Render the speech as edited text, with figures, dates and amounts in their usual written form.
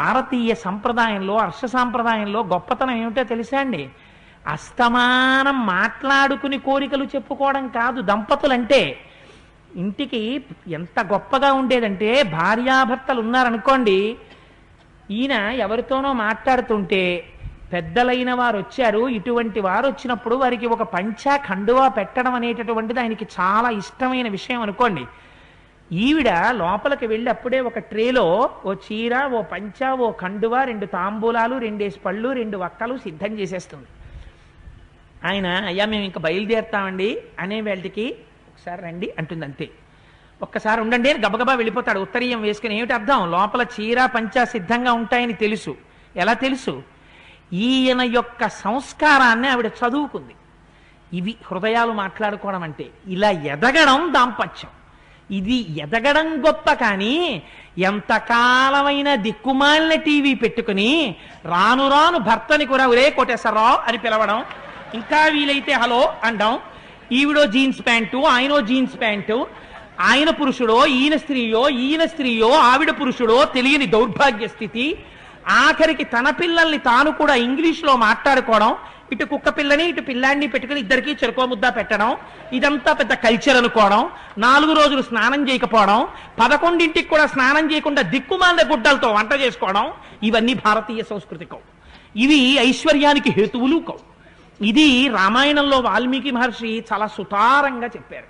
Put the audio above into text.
భారతీయ సంప్రదాయంలో, హర్ష సాంప్రదాయంలో గొప్పతనం ఏమిటో తెలుసా అండి? అస్తమానం మాట్లాడుకుని కోరికలు చెప్పుకోవడం కాదు దంపతులంటే. ఇంటికి ఎంత గొప్పగా ఉండేదంటే, భార్యాభర్తలు ఉన్నారనుకోండి, ఈయన ఎవరితోనో మాట్లాడుతుంటే పెద్దలైన వారు వచ్చారు, ఇటువంటి వారు వచ్చినప్పుడు వారికి ఒక పంచా కండువా పెట్టడం అనేటటువంటిది ఆయనకి చాలా ఇష్టమైన విషయం అనుకోండి. ఈవిడ లోపలికి వెళ్ళి అప్పుడే ఒక ట్రేలో ఓ చీర, ఓ పంచా, ఓ కండువా, 2 తాంబూలాలు, 2 పళ్ళు, 2 వక్కలు సిద్ధం చేసేస్తుంది. ఆయన అయ్యా మేము ఇంకా బయలుదేరుతామండి అనే వేళకి ఒకసారి రండి అంటుంది, అంతే. ఒక్కసారి ఉండండి అని గబగబా వెళ్ళిపోతాడు ఉత్తరీయం వేసుకుని. ఏమిటి అర్థం? లోపల చీర పంచా సిద్ధంగా ఉంటాయని తెలుసు. ఎలా తెలుసు? ఈయన యొక్క సంస్కారాన్ని ఆవిడ చదువుకుంది. ఇవి హృదయాలు మాట్లాడుకోవడం అంటే. ఇలా ఎదగడం దాంపత్యం. ఇది ఎదగడం గొప్ప. కానీ ఎంతకాలమైన దిక్కుమాలిన టీవీ పెట్టుకుని రాను రాను భర్తని కూడా ఒరే కోటేశ్వరరావు అని పిలవడం, ఇంకా వీలైతే హలో అండం, ఈవిడో జీన్స్ ప్యాంటు, ఆయనో జీన్స్ ప్యాంటు, ఆయన పురుషుడో ఈయన స్త్రీయో, ఈయన స్త్రీయో ఆవిడ పురుషుడో తెలియని దౌర్భాగ్య స్థితి. ఆఖరికి తన పిల్లల్ని తాను కూడా ఇంగ్లీష్లో మాట్లాడుకోవడం, ఇటు కుక్క పిల్లని ఇటు పిల్లాడిని పెట్టుకుని ఇద్దరికి చెరుకో ముద్ద పెట్టడం, ఇదంతా పెద్ద కల్చర్ అనుకోవడం. 4 రోజులు స్నానం చేయకపోవడం, 11ంటికి కూడా స్నానం చేయకుండా దిక్కుమాల గుడ్డలతో వంట చేసుకోవడం, ఇవన్నీ భారతీయ సంస్కృతి కవు. ఇవి ఐశ్వర్యానికి హేతువులు కవు. ఇది రామాయణంలో వాల్మీకి మహర్షి చాలా సుతారంగా చెప్పారు.